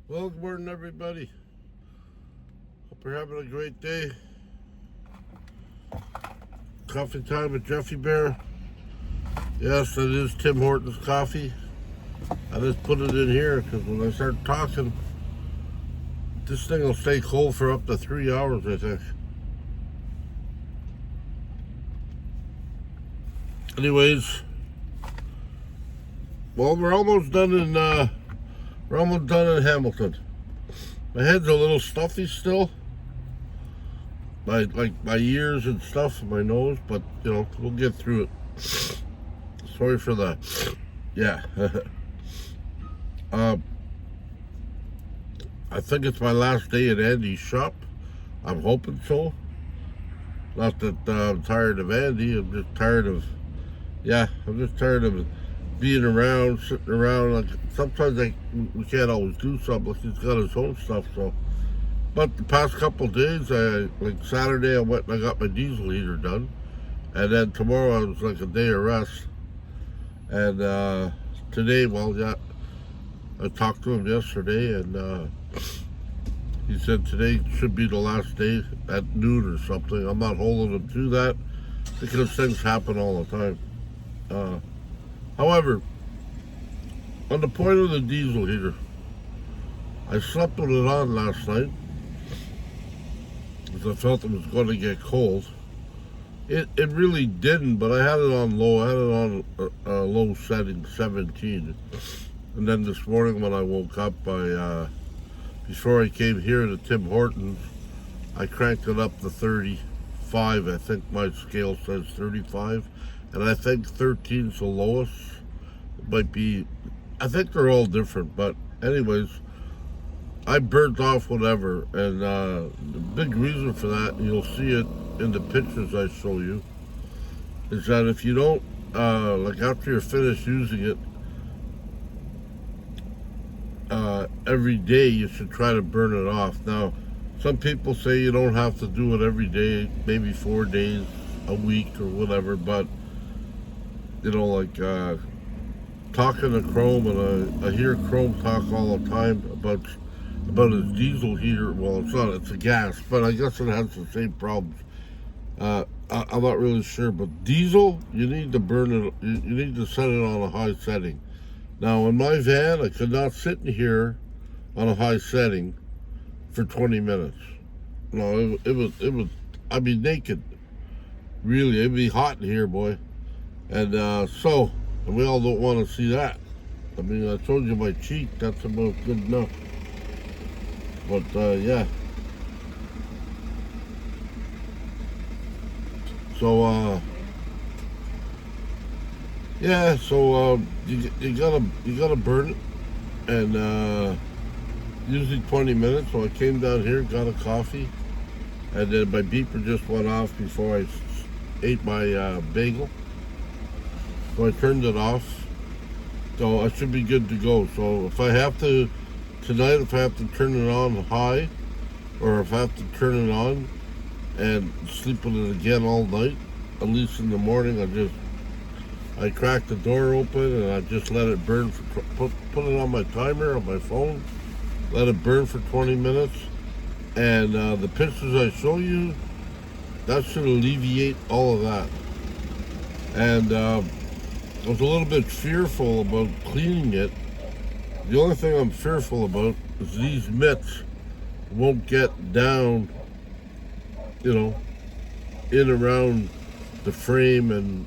Well, good morning, everybody. Hope you're having a great day. Coffee time with Jeffy Bear. Yes, it is Tim Hortons coffee. I just put it in here because when I start talking, this thing will stay cold for up to 3 hours, I think. Anyways, well, we're almost done in Hamilton. My head's a little stuffy still. My ears and stuff, my nose, but we'll get through it. Sorry for that. Yeah. I think it's my last day at Andy's shop. I'm hoping so. Not that I'm tired of Andy. I'm just tired of being around, sitting around. Like sometimes we can't always do something. He's got his own stuff. So, but the past couple of days, like Saturday, I went and I got my diesel heater done, and then tomorrow it was like a day of rest. And today, I talked to him yesterday, and he said today should be the last day at noon or something. I'm not holding him to that because things happen all the time. However, on the point of the diesel heater, I slept with it on last night because I felt it was going to get cold. It really didn't, but I had it on low. I had it on a low setting, 17. And then this morning when I woke up, before I came here to Tim Hortons, I cranked it up to 35. I think my scale says 35. And I think 13's the lowest. It might be, I think they're all different. But anyways, I burnt off whatever. And the big reason for that, and you'll see it in the pictures I show you, is that if you don't, like after you're finished using it, every day you should try to burn it off. Now, some people say you don't have to do it every day, maybe 4 days a week or whatever, but talking to Chrome, and I hear Chrome talk all the time about his diesel heater. Well, it's a gas, but I guess it has the same problems. I'm not really sure, but diesel, you need to burn it, you need to set it on a high setting. Now, in my van, I could not sit in here on a high setting for 20 minutes. No, I'd be naked. Really, it'd be hot in here, boy. And and we all don't want to see that. I mean, I told you my cheek, that's about good enough. But, yeah. So, you gotta burn it, and usually 20 minutes. So I came down here, got a coffee, and then my beeper just went off before I ate my bagel. So I turned it off. So I should be good to go. So if I have to tonight, if I have to turn it on high, or if I have to turn it on and sleep with it again all night, at least in the morning, I crack the door open and I just let it burn put it on my timer on my phone, let it burn for 20 minutes, and the pictures I show you, that should alleviate all of that. And I was a little bit fearful about cleaning it. The only thing I'm fearful about is these mitts won't get down, in around the frame, and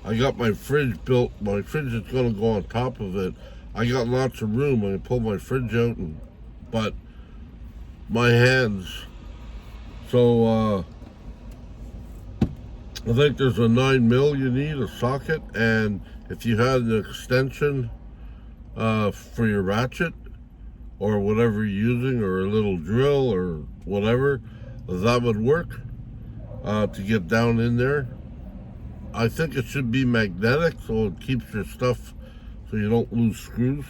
I got my fridge built. My fridge is going to go on top of it. I got lots of room. I can pull my fridge out, but my hands. So I think there's a 9mm you need, a socket, and if you had an extension for your ratchet or whatever you're using, or a little drill or whatever, that would work to get down in there. I think it should be magnetic, so it keeps your stuff, so you don't lose screws.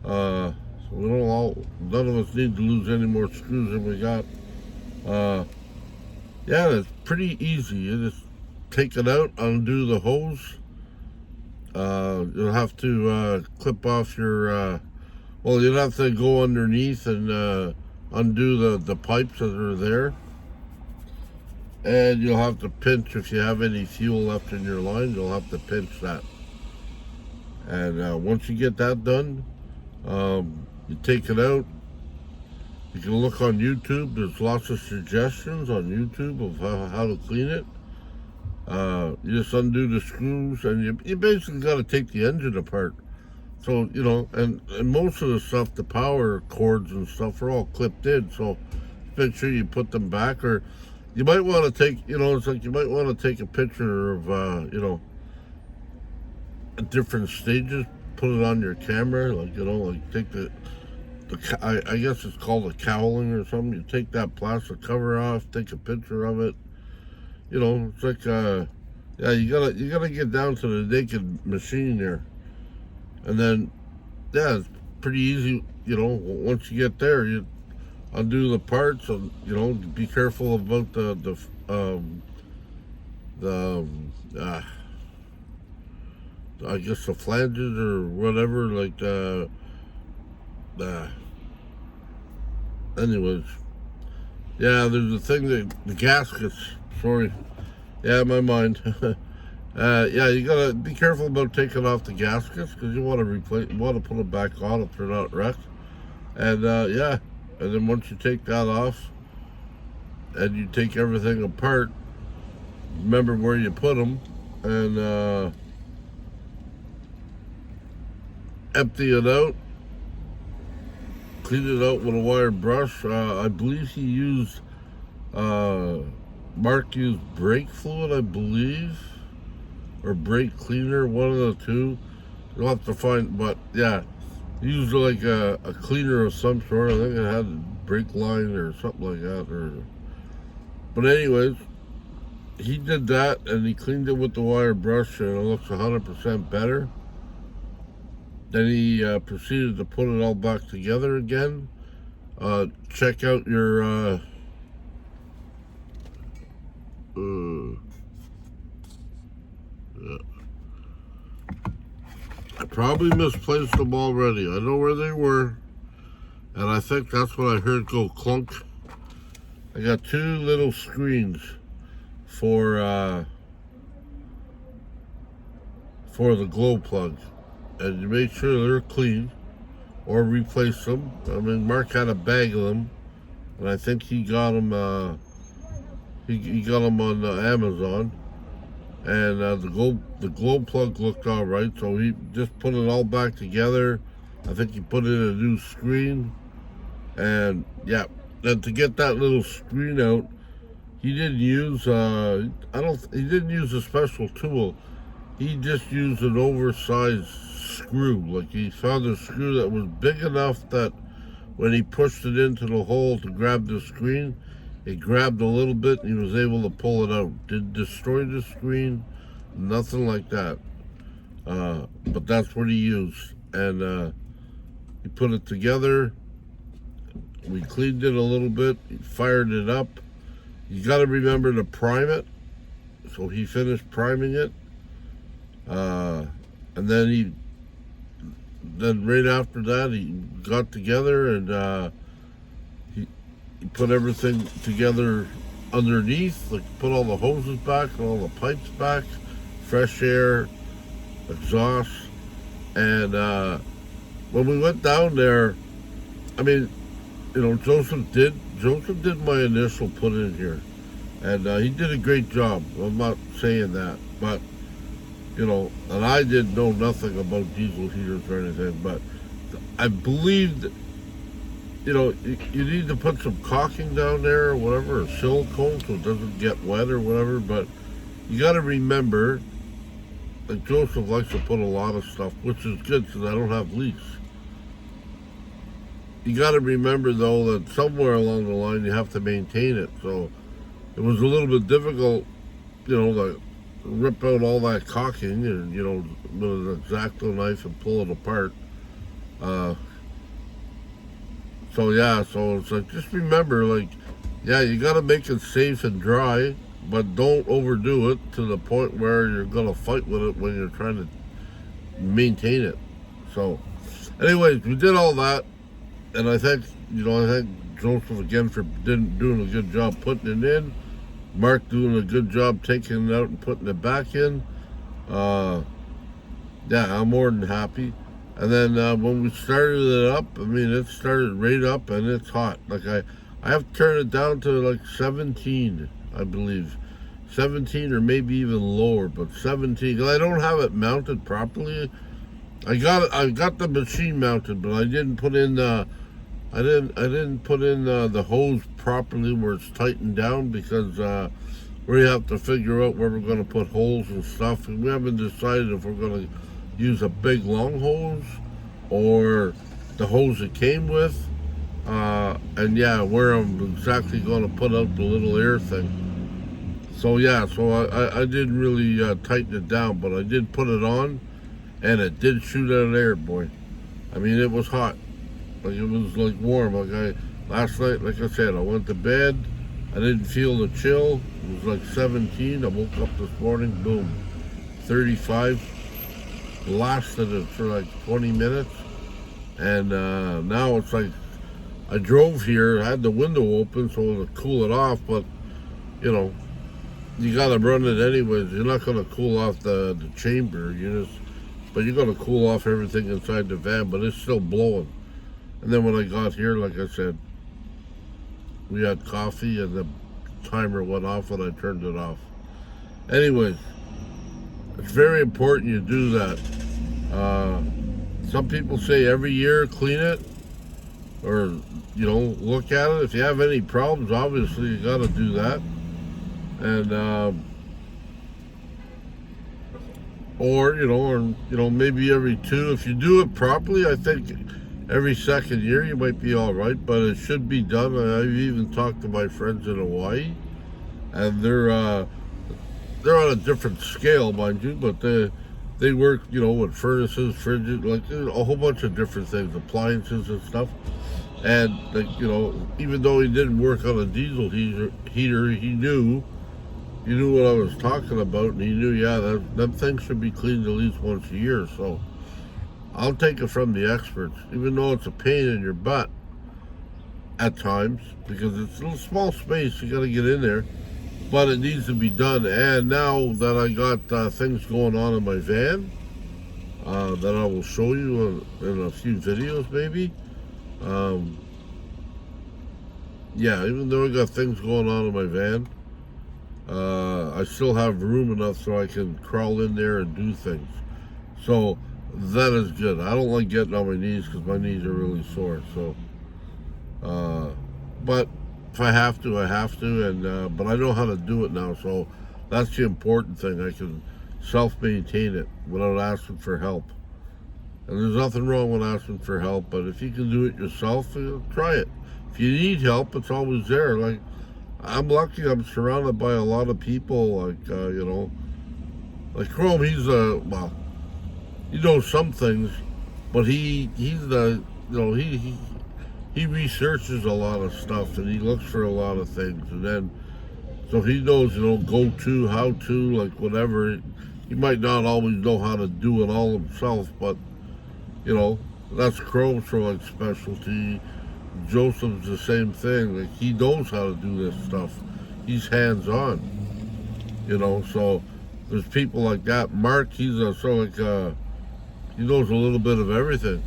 So none of us need to lose any more screws than we got. Yeah, it's pretty easy. You just take it out, undo the hose. You'll have to clip off your Well, you'd have to go underneath and undo the pipes that are there. And you'll have to pinch, if you have any fuel left in your line, you'll have to pinch that. And once you get that done, you take it out. You can look on YouTube. There's lots of suggestions on YouTube of how to clean it. You just undo the screws, and you basically got to take the engine apart. So, and most of the stuff, the power cords and stuff are all clipped in. So make sure you put them back, or you might want to take, it's like you might want to take a picture of, at different stages, put it on your camera, like take I guess it's called a cowling or something. You take that plastic cover off, take a picture of it. It's like, yeah, you gotta get down to the naked machine there. And then, yeah, it's pretty easy, once you get there, you undo the parts, and, be careful about I guess the flanges or whatever, like, anyways. Yeah, there's a thing that, the gaskets, sorry. Yeah, my mind. Yeah, you gotta be careful about taking off the gaskets, because you want to put them back on if they're not wrecked. And yeah, and then once you take that off and you take everything apart, remember where you put them, and empty it out, clean it out with a wire brush. I believe he used Mark used brake fluid, I believe, or brake cleaner, one of the two. You'll have to find, but yeah, used like a cleaner of some sort. I think it had a brake line or something like that. But anyways, he did that, and he cleaned it with the wire brush, and it looks 100% better. Then he proceeded to put it all back together again. Check out your I probably misplaced them already. I know where they were, and I think that's what I heard go clunk. I got two little screens for the glow plugs, and you make sure they're clean or replace them. I mean, Mark had a bag of them, and I think he got them. He got them on Amazon, and the glow plug looked all right. So he just put it all back together. I think he put in a new screen, and yeah. And to get that little screen out, he didn't use he didn't use a special tool. He just used an oversized screw. Like, he found a screw that was big enough that when he pushed it into the hole to grab the screen, it grabbed a little bit, and he was able to pull it out. Didn't destroy the screen, nothing like that. But that's what he used, and he put it together. We cleaned it a little bit, fired it up. You got to remember to prime it. So he finished priming it, and then right after that, he got together, and he put everything together underneath, like put all the hoses back and all the pipes back, fresh air, exhaust, and when we went down there, I mean, Joseph did my initial put in here, and he did a great job. I'm not saying that, but and I did know nothing about diesel heaters or anything, but I believed, you need to put some caulking down there or whatever, or silicone, so it doesn't get wet or whatever. But you got to remember that Joseph likes to put a lot of stuff, which is good because I don't have leaks. You got to remember, though, that somewhere along the line you have to maintain it. So it was a little bit difficult, to rip out all that caulking and, with an X-Acto knife and pull it apart. So it's like, just remember, you got to make it safe and dry, but don't overdo it to the point where you're going to fight with it when you're trying to maintain it. So, Anyways, we did all that, and I thank Joseph again for doing a good job putting it in. Mark doing a good job taking it out and putting it back in. Yeah, I'm more than happy. And then when we started it up, I mean, it started right up and it's hot. Like I have to turn it down to like 17, I believe. 17 or maybe even lower, but 17. 'Cause I don't have it mounted properly. I got the machine mounted, but I didn't put in I didn't put in the hose properly where it's tightened down because we have to figure out where we're going to put holes and stuff. And we haven't decided if we're going to use a big long hose or the hose it came with. And yeah, where I'm exactly going to put out the little air thing. So yeah, I didn't really tighten it down, but I did put it on, and it did shoot out air, boy. I mean, it was hot. Like it was like warm. Last night, like I said, I went to bed. I didn't feel the chill. It was like 17. I woke up this morning, boom, 35. Lasted it for like 20 minutes, and now it's like I drove here. I had the window open so to cool it off, but you know, you gotta run it anyways. You're not gonna cool off the chamber. But you're gonna cool off everything inside the van. But it's still blowing. And then when I got here, like I said, we had coffee and the timer went off and I turned it off. Anyways, it's very important you do that. Some people say every year clean it or, look at it. If you have any problems, obviously you got to do that. And, or maybe every two. If you do it properly, I think every second year you might be all right, but it should be done. I've even talked to my friends in Hawaii, and they're on a different scale, mind you, but they work, with furnaces, fridges, like a whole bunch of different things, appliances and stuff. And even though he didn't work on a diesel heater, he knew what I was talking about, and he knew, that thing should be cleaned at least once a year. So I'll take it from the experts, even though it's a pain in your butt at times, because it's a little small space, you got to get in there, but it needs to be done. And now that I got things going on in my van, that I will show you in a few videos maybe, even though I got things going on in my van, I still have room enough so I can crawl in there and do things. So that is good. I don't like getting on my knees because my knees are really sore. So, but if I have to, I have to. And but I know how to do it now. So that's the important thing. I can self-maintain it without asking for help. And there's nothing wrong with asking for help. But if you can do it yourself, try it. If you need help, it's always there. Like, I'm lucky I'm surrounded by a lot of people, like Chrome, he knows some things, but he researches a lot of stuff and he looks for a lot of things, and then, so he knows, go to, how to, like whatever. He might not always know how to do it all himself, but, that's Chrome's for like specialty. Joseph's the same thing. Like, he knows how to do this stuff. He's hands-on, so there's people like that. Mark, he's he knows a little bit of everything,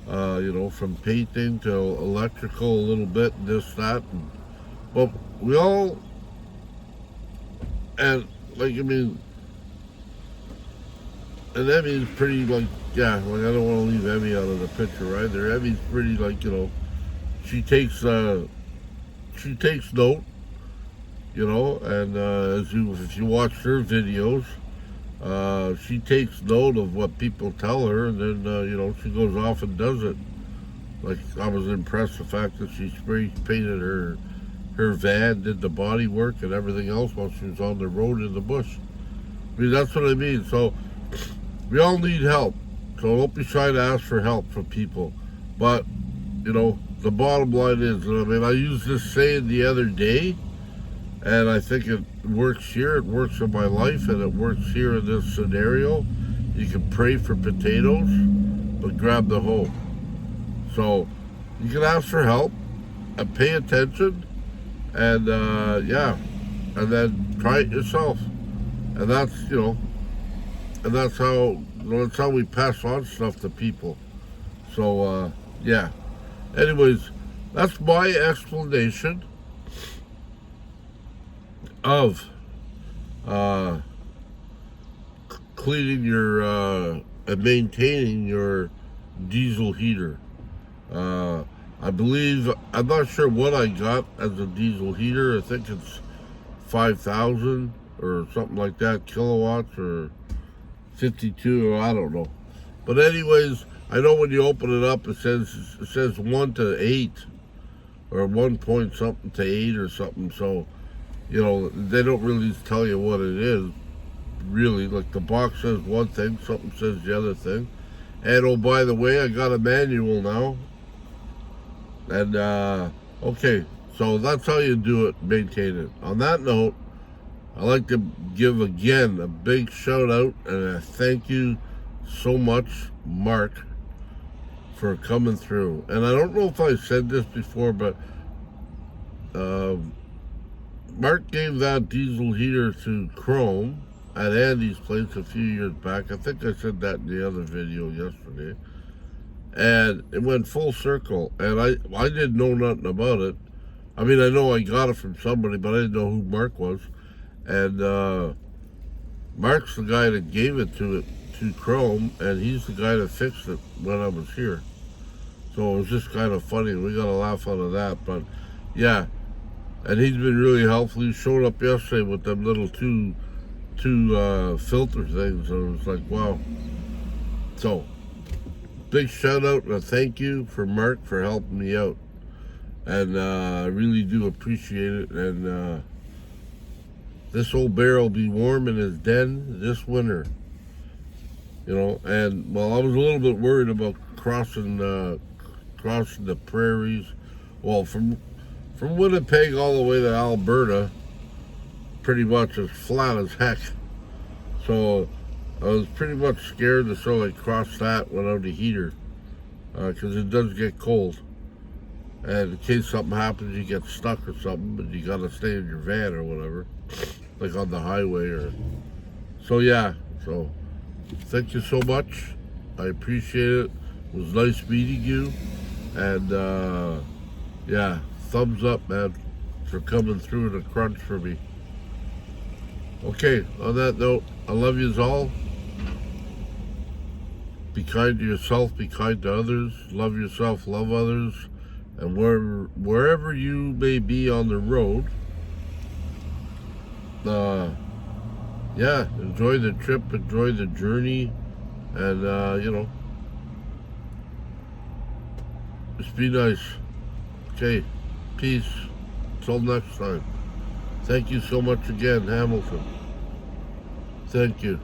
from painting to electrical, a little bit, this, that, but we all, and and Emmy's pretty, I don't want to leave Emmy out of the picture either. Emmy's pretty, she takes note, and if you watch her videos, she takes note of what people tell her, and then she goes off and does it. Like, I was impressed the fact that she spray painted her van, did the body work and everything else while she was on the road in the bush. I mean, that's what I mean. So we all need help. So don't be shy to ask for help from people. But the bottom line is, I used this saying the other day, and I think it works here, it works in my life, and it works here in this scenario. You can pray for potatoes, but grab the hoe. So you can ask for help and pay attention, and and then try it yourself. And that's and that's how we pass on stuff to people. So yeah. Anyways, that's my explanation of uh, cleaning your and maintaining your diesel heater. I believe, I'm not sure what I got as a diesel heater. I think it's 5,000 or something like that kilowatts, or 52, or I don't know. But anyways, I know when you open it up, it says 1 to 8, or 1 point something to 8 or something. So they don't really tell you what it is. Really, like the box says one thing, something says the other thing. And oh, by the way, I got a manual now. And okay, so that's how you do it, maintain it. On that note, I'd like to give again a big shout out and a thank you so much, Mark, for coming through. And I don't know if I said this before, but Mark gave that diesel heater to Chrome at Andy's place a few years back. I think I said that in the other video yesterday. And it went full circle, and I didn't know nothing about it. I mean, I know I got it from somebody, but I didn't know who Mark was. And Mark's the guy that gave it to Chrome, and he's the guy that fixed it when I was here. So it was just kind of funny. We got a laugh out of that, but yeah. And he's been really helpful. He showed up yesterday with them little two filter things, and it was like, wow. So big shout out and a thank you for Mark for helping me out, and I really do appreciate it. And this old bear will be warm in his den this winter, and well, I was a little bit worried about crossing the prairies, well, from Winnipeg all the way to Alberta. Pretty much as flat as heck. So I was pretty much scared to sort of cross that without a heater, because it does get cold. And in case something happens, you get stuck or something, but you gotta stay in your van or whatever, like on the highway or. So yeah. So thank you so much. I appreciate it. It was nice meeting you, and yeah, thumbs up, man, for coming through in a crunch for me. Okay, on that note, I love yous all. Be kind to yourself, be kind to others, love yourself, love others, and wherever you may be on the road, yeah, enjoy the trip, enjoy the journey, and just be nice. Okay, peace. Till next time. Thank you so much again, Hamilton. Thank you.